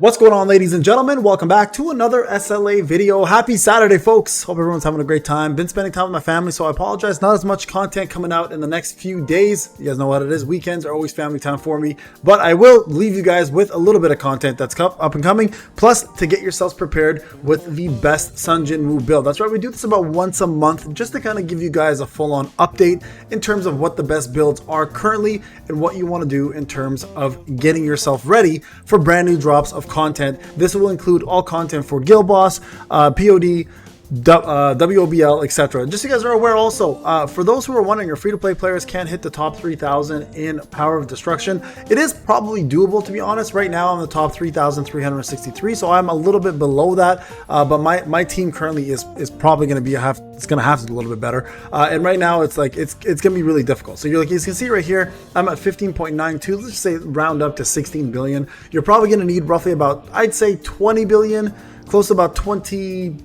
What's going on, ladies and gentlemen? Welcome back to another SLA video. Happy Saturday, folks. Hope everyone's having a great time. Been spending time with my family, so I apologize. Not as much content coming out in the next few days. You guys know what it is. Weekends are always family time for me. But I will leave you guys with a little bit of content that's up and coming. Plus, to get yourselves prepared with the best Jinwoo build. That's right. We do this about once a month just to kind of give you guys a full-on update in terms of what the best builds are currently and what you want to do in terms of getting yourself ready for brand new drops of content. This will include all content for Guild Boss, PoD, WOBL, etc. Just so you guys are aware also, for those who are wondering, your free-to-play players can't hit the top 3,000 in Power of Destruction. It is probably doable, to be honest. Right now I'm the top 3,363, so I'm a little bit below that, but my team currently is probably going to be it's going to have to do a little bit better, and right now it's like it's going to be really difficult. So you can see right here I'm at 15.92. let's just say round up to 16 billion. You're probably going to need roughly about, I'd say, 20 billion, close to about 20,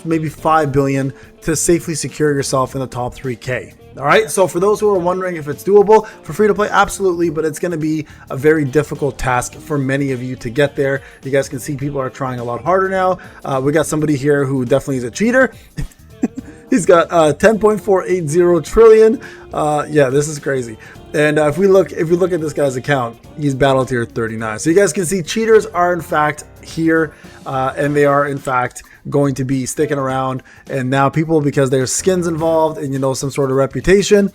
maybe 5 billion to safely secure yourself in the top 3K. All right, so for those who are wondering if it's doable for free to play, absolutely, but it's going to be a very difficult task for many of you to get there. You guys can see people are trying a lot harder now. We got somebody here who definitely is a cheater. He's got 10.480 trillion. Yeah, this is crazy. And if we look at this guy's account, he's battle tier 39. So you guys can see cheaters are in fact here, and they are in fact going to be sticking around. And now people, because there's skins involved and some sort of reputation,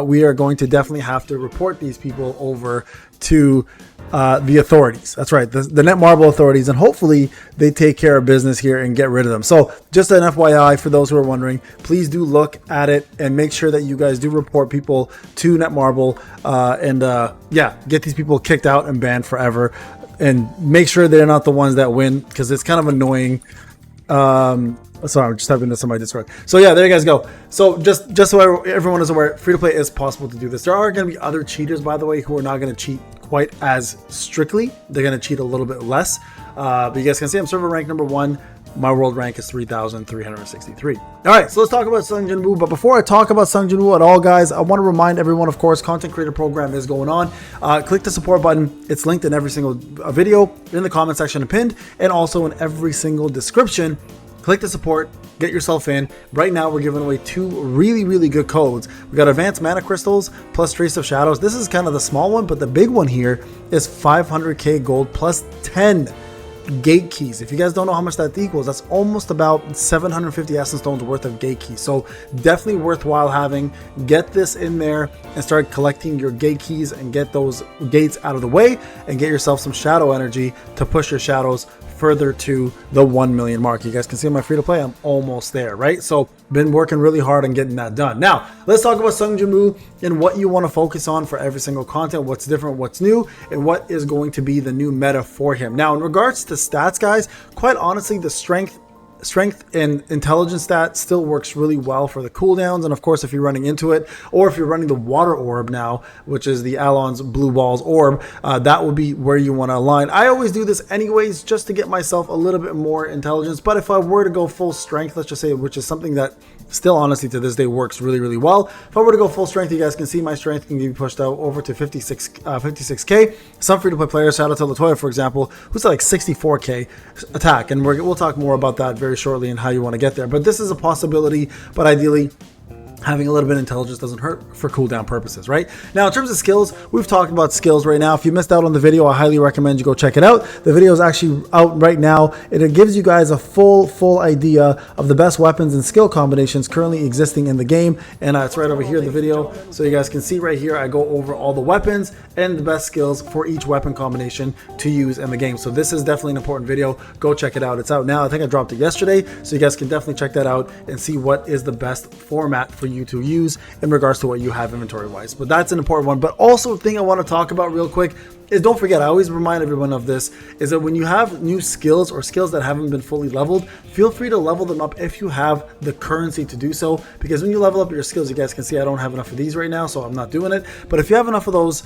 we are going to definitely have to report these people over to the authorities. That's right, the Netmarble authorities, and hopefully they take care of business here and get rid of them. So just an FYI for those who are wondering, please do look at it and make sure that you guys do report people to Netmarble, and yeah, get these people kicked out and banned forever, and make sure they're not the ones that win, because it's kind of annoying. Sorry, I'm just typing this on my Discord. So yeah, there you guys go. So just so everyone is aware, free to play is possible to do this. There are going to be other cheaters, by the way, who are not going to cheat quite as strictly. They're going to cheat a little bit less. But you guys can see I'm server rank number 1. My world rank is 3,363. All right, so let's talk about Jinwoo. But before I talk about Jinwoo at all, guys, I want to remind everyone, of course, content creator program is going on. Click the support button. It's linked in every single video, in the comment section and pinned, and also in every single description. Click the support, get yourself in. Right now we're giving away 2 really good codes. We got advanced mana crystals plus trace of shadows. This is kind of the small one, but the big one here is 500k gold plus 10 gate keys. If you guys don't know how much that equals, that's almost about 750 essence stones worth of gate keys. So definitely worthwhile having. Get this in there and start collecting your gate keys and get those gates out of the way and get yourself some shadow energy to push your shadows further to the 1 million mark. You guys can see on my free to play, I'm almost there, right? So been working really hard on getting that done. Now let's talk about Jinwoo and what you want to focus on for every single content, what's different, what's new, and what is going to be the new meta for him. Now in regards to stats, guys, quite honestly, the strength and intelligence stat still works really well for the cooldowns, and of course if you're running into it, or if you're running the water orb now, which is the Alon's blue balls orb, that will be where you want to align. I always do this anyways just to get myself a little bit more intelligence, but if I were to go full strength, let's just say, which is something that still honestly to this day works really well, if I were to go full strength, you guys can see my strength can be pushed out over to 56k. Some free to play players, shout out to Latoya for example, who's at like 64k attack, and we'll talk more about that very shortly and how you want to get there. But this is a possibility, but ideally having a little bit of intelligence doesn't hurt for cooldown purposes, right? Now, in terms of skills, we've talked about skills right now. If you missed out on the video, I highly recommend you go check it out. The video is actually out right now, and it gives you guys a full idea of the best weapons and skill combinations currently existing in the game, and it's right over here in the video. So you guys can see right here, I go over all the weapons and the best skills for each weapon combination to use in the game. So this is definitely an important video. Go check it out. It's out now. I think I dropped it yesterday, so you guys can definitely check that out and see what is the best format for you to use in regards to what you have inventory wise. But that's an important one. But also a thing I want to talk about real quick is, don't forget, I always remind everyone of this, is that when you have new skills or skills that haven't been fully leveled, feel free to level them up if you have the currency to do so, because when you level up your skills, you guys can see I don't have enough of these right now, so I'm not doing it. But if you have enough of those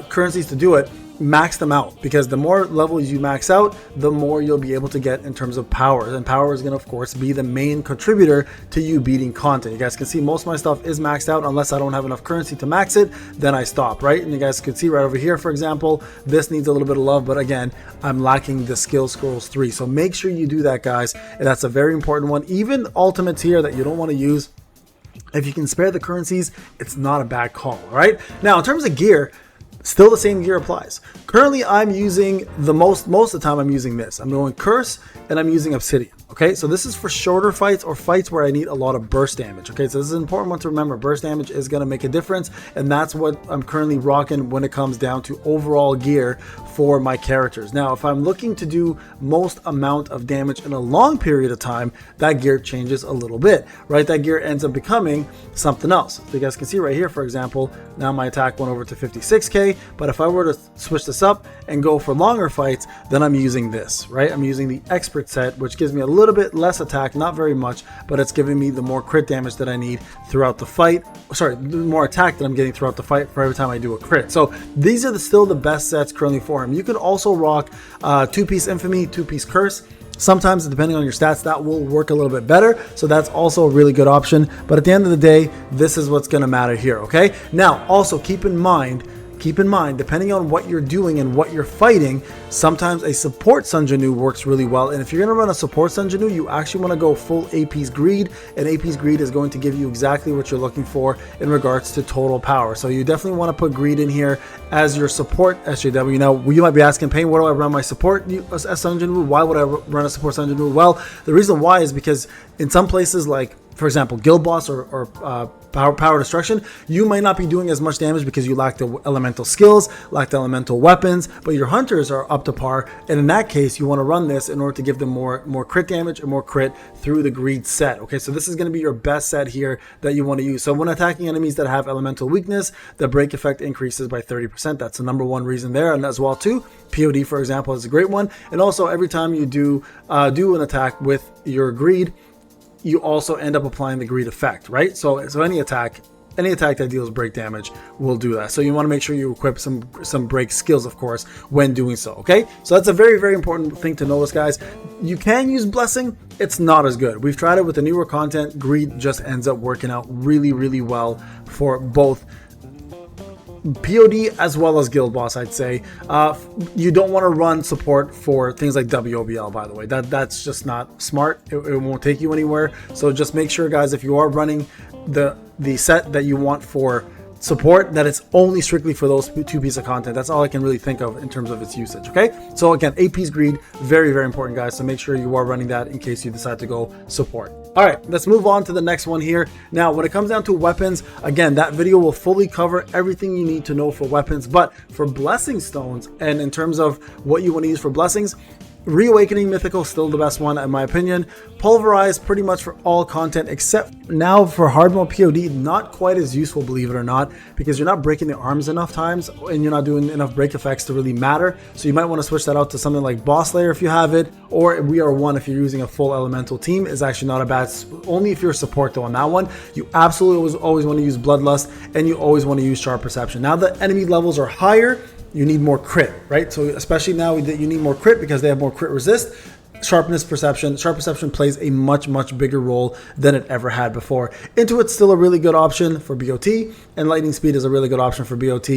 currencies to do it, max them out, because the more levels you max out, the more you'll be able to get in terms of power. And power is going to, of course, be the main contributor to you beating content. You guys can see most of my stuff is maxed out. Unless I don't have enough currency to max it, then I stop, right? And you guys can see right over here, for example, this needs a little bit of love, but again, I'm lacking the skill scrolls 3. So make sure you do that, guys. And that's a very important one. Even ultimates here that you don't want to use, if you can spare the currencies, it's not a bad call, right? Now, in terms of gear, still the same gear applies. Currently, I'm using the most of the time I'm using this. I'm going Curse and I'm using Obsidian. Okay, so this is for shorter fights or fights where I need a lot of burst damage. Okay, so this is an important one to remember. Burst damage is going to make a difference, and that's what I'm currently rocking when it comes down to overall gear for my characters. Now, if I'm looking to do most amount of damage in a long period of time, that gear changes a little bit, right? That gear ends up becoming something else. So you guys can see right here, for example, now my attack went over to 56k, but if I were to switch this up and go for longer fights, then I'm using this, right? I'm using the expert set, which gives me a little bit less attack, not very much, but it's giving me the more crit damage that I need throughout the fight. Sorry, the more attack that I'm getting throughout the fight for every time I do a crit. So these are still the best sets currently for him. You can also rock 2-piece Infamy, 2-piece Curse. Sometimes, depending on your stats, that will work a little bit better. So that's also a really good option. But at the end of the day, this is what's going to matter here, okay? Now, also keep in mind, depending on what you're doing and what you're fighting, sometimes a support Sun Jinwoo works really well. And if you're going to run a support Sun Jinwoo, you actually want to go full AP's Greed. And AP's Greed is going to give you exactly what you're looking for in regards to total power. So you definitely want to put Greed in here as your support SJW. Now, you might be asking, Payne, what do I run my support as Sun Jinwoo? Why would I run a support Sun Jinwoo? Well, the reason why is because in some places, like, for example, Guild Boss or power Destruction, you might not be doing as much damage because you lack the elemental skills, lack the elemental weapons, but your hunters are up to par. And in that case, you want to run this in order to give them more crit damage and more crit through the Greed set. Okay, so this is going to be your best set here that you want to use. So when attacking enemies that have elemental weakness, the break effect increases by 30%. That's the number one reason there. And as well too, PoD, for example, is a great one. And also every time you do an attack with your Greed, you also end up applying the Greed effect, right? So any attack that deals break damage will do that. So you want to make sure you equip some break skills, of course, when doing so, okay? So that's a very, very important thing to notice, guys. You can use Blessing. It's not as good. We've tried it with the newer content. Greed just ends up working out really, really well for both PoD as well as Guild Boss, I'd say. You don't want to run support for things like WOBL, by the way. That's just not smart. It won't take you anywhere. So just make sure, guys, if you are running the set that you want for support, that it's only strictly for those two pieces of content. That's all I can really think of in terms of its usage, okay? So again, AP's Greed, very, very important, guys. So make sure you are running that in case you decide to go support. All right, let's move on to the next one here. Now, when it comes down to weapons, again, that video will fully cover everything you need to know for weapons. But for blessing stones, and in terms of what you want to use for blessings, Reawakening Mythical, still the best one in my opinion. Pulverize pretty much for all content, except now for hard mode PoD, not quite as useful, believe it or not, because you're not breaking the arms enough times and you're not doing enough break effects to really matter. So you might want to switch that out to something like Boss Slayer if you have it, or We Are One if you're using a full elemental team. Is actually not a bad, only if you're support though on that one. You absolutely always want to use Bloodlust, and you always want to use Sharp Perception. Now the enemy levels are higher, you need more crit, right? So especially now that you need more crit because they have more crit resist, Sharp Perception plays a much bigger role than it ever had before. Intuit's still a really good option for BOT, and Lightning Speed is a really good option for BOT.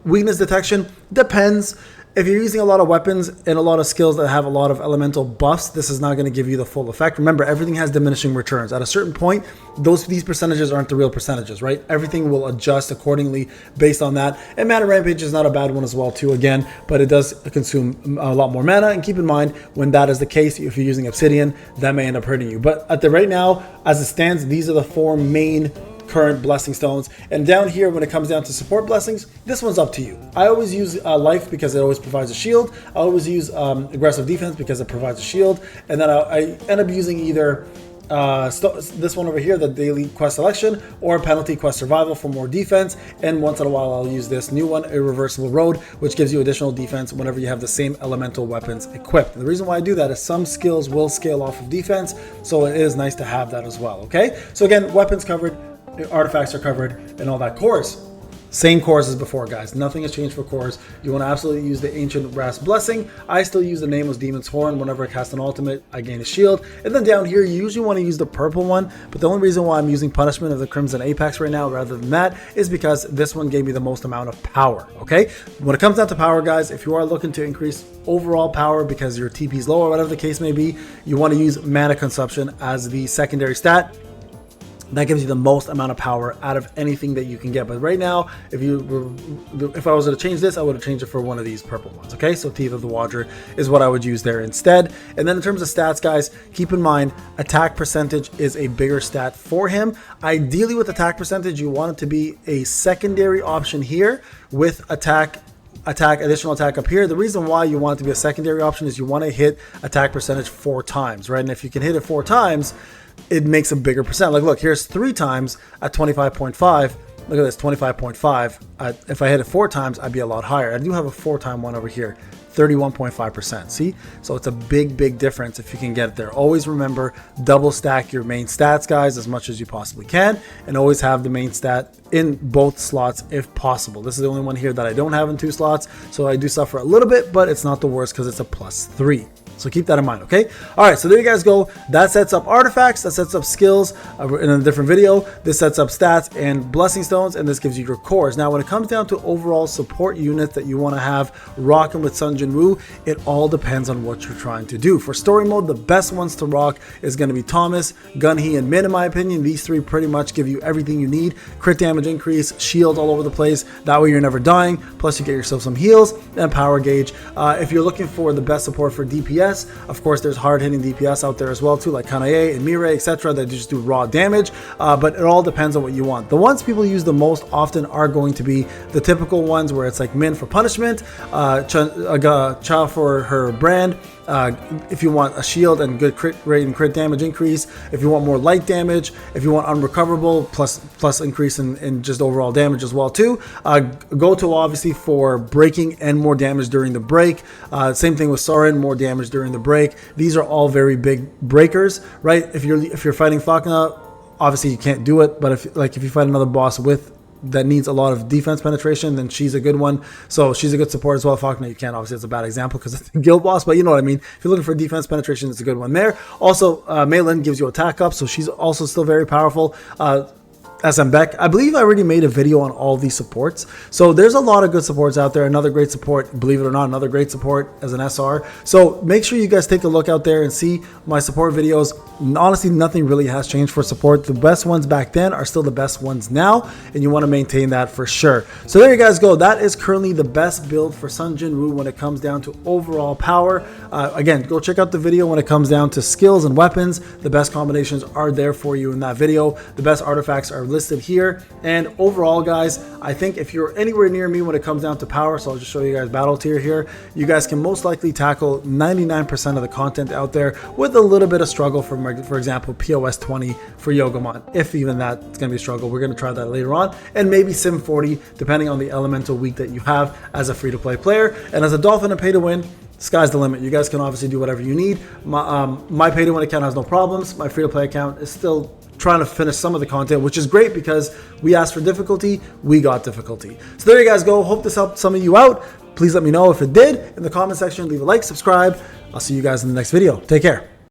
Weakness Detection depends. If you're using a lot of weapons and a lot of skills that have a lot of elemental buffs, this is not going to give you the full effect. Remember, everything has diminishing returns. At a certain point, these percentages aren't the real percentages, right? Everything will adjust accordingly based on that. And Mana Rampage is not a bad one as well too, again, but it does consume a lot more mana. And keep in mind, when that is the case, if you're using Obsidian, that may end up hurting you. But at the right now, as it stands, these are the four main current blessing stones. And down here, when it comes down to support blessings, this one's up to you. I always use life because it always provides a shield. I always use aggressive defense because it provides a shield. And then I end up using either this one over here, the daily quest selection, or penalty quest survival for more defense. And once in a while, I'll use this new one, Irreversible Road, which gives you additional defense whenever you have the same elemental weapons equipped. And the reason why I do that is some skills will scale off of defense, so it is nice to have that as well. Okay, so again, weapons covered, artifacts are covered, and all that. Cores, Same cores as before, guys. Nothing has changed for cores. You want to absolutely use the Ancient Brass Blessing. I still use the Nameless Demon's Horn. Whenever I cast an ultimate, I gain a shield. And then down here, you usually want to use the purple one. But the only reason why I'm using Punishment of the Crimson Apex right now rather than that is because this one gave me the most amount of power, okay? When it comes down to power, guys, if you are looking to increase overall power because your TP is low or whatever the case may be, you want to use Mana Consumption as the secondary stat. That gives you the most amount of power out of anything that you can get. But right now, if I was to change this, I would have changed it for one of these purple ones. Okay, so Teeth of the Watcher is what I would use there instead. And then in terms of stats, guys, keep in mind attack percentage is a bigger stat for him. Ideally, with attack percentage, you want it to be a secondary option here with additional attack up here. The reason why you want it to be a secondary option is you want to hit attack percentage 4 times, right? And if you can hit it 4 times, it makes a bigger percent. Like, look, here's 3 times at 25.5. Look at this, 25.5. If I hit it 4 times, I'd be a lot higher. I do have a 4-time one over here, 31.5%. See? So it's a big difference if you can get it there. Always remember, double stack your main stats, guys, as much as you possibly can, and always have the main stat in both slots if possible. This is the only one here that I don't have in 2 slots, so I do suffer a little bit, but it's not the worst because it's a +3. So keep that in mind, okay? All right, so there you guys go. That sets up artifacts, that sets up skills in a different video. This sets up stats and blessing stones, and this gives you your cores. Now, when it comes down to overall support units that you want to have rocking with Sun Jinwoo, it all depends on what you're trying to do. For story mode, the best ones to rock is going to be Thomas, Gunhee, and Min, in my opinion. These 3 pretty much give you everything you need. Crit damage increase, shield all over the place. That way you're never dying. Plus you get yourself some heals and power gauge. If you're looking for the best support for DPS, of course, there's hard-hitting DPS out there as well too, like Kanae and Mirai, etc., that just do raw damage, but it all depends on what you want. The ones people use the most often are going to be the typical ones where it's like Min for punishment, Cha for her brand, if you want a shield and good crit rate and crit damage increase, if you want more light damage, if you want unrecoverable plus increase in just overall damage as well too. Go to obviously for breaking and more damage during the break. Same thing with Soren, more damage during the break. These are all very big breakers, right? If you're fighting Fakna, obviously you can't do it, but if you fight another boss that needs a lot of defense penetration, then she's a good one. So she's a good support as well. Fakna, you can't. Obviously, it's a bad example because it's a guild boss, but you know what I mean. If you're looking for defense penetration, it's a good one there. Also, Mei Lin gives you attack up, so she's also still very powerful. SM Beck, I believe I already made a video on all these supports. So there's a lot of good supports out there. Another great support, believe it or not, another great support as an SR. So make sure you guys take a look out there and see my support videos. Honestly, nothing really has changed for support. The best ones back then are still the best ones now, and you want to maintain that for sure. So there you guys go. That is currently the best build for Sun Jinwoo when it comes down to overall power. Again, go check out the video when it comes down to skills and weapons. The best combinations are there for you in that video. The best artifacts are listed here. And overall, guys, I think if you're anywhere near me when it comes down to power, so I'll just show you guys battle tier here, you guys can most likely tackle 99% of the content out there with a little bit of struggle for example, POS 20 for Yogamon. If even that's going to be a struggle, we're going to try that later on. And maybe Sim 40, depending on the elemental week that you have as a free-to-play player. And as a Dolphin and pay-to-win, sky's the limit. You guys can obviously do whatever you need. My pay-to-win account has no problems. My free-to-play account is still trying to finish some of the content, which is great because we asked for difficulty, we got difficulty. So there you guys go. Hope this helped some of you out. Please let me know if it did in the comment section. Leave a like, subscribe. I'll see you guys in the next video. Take care.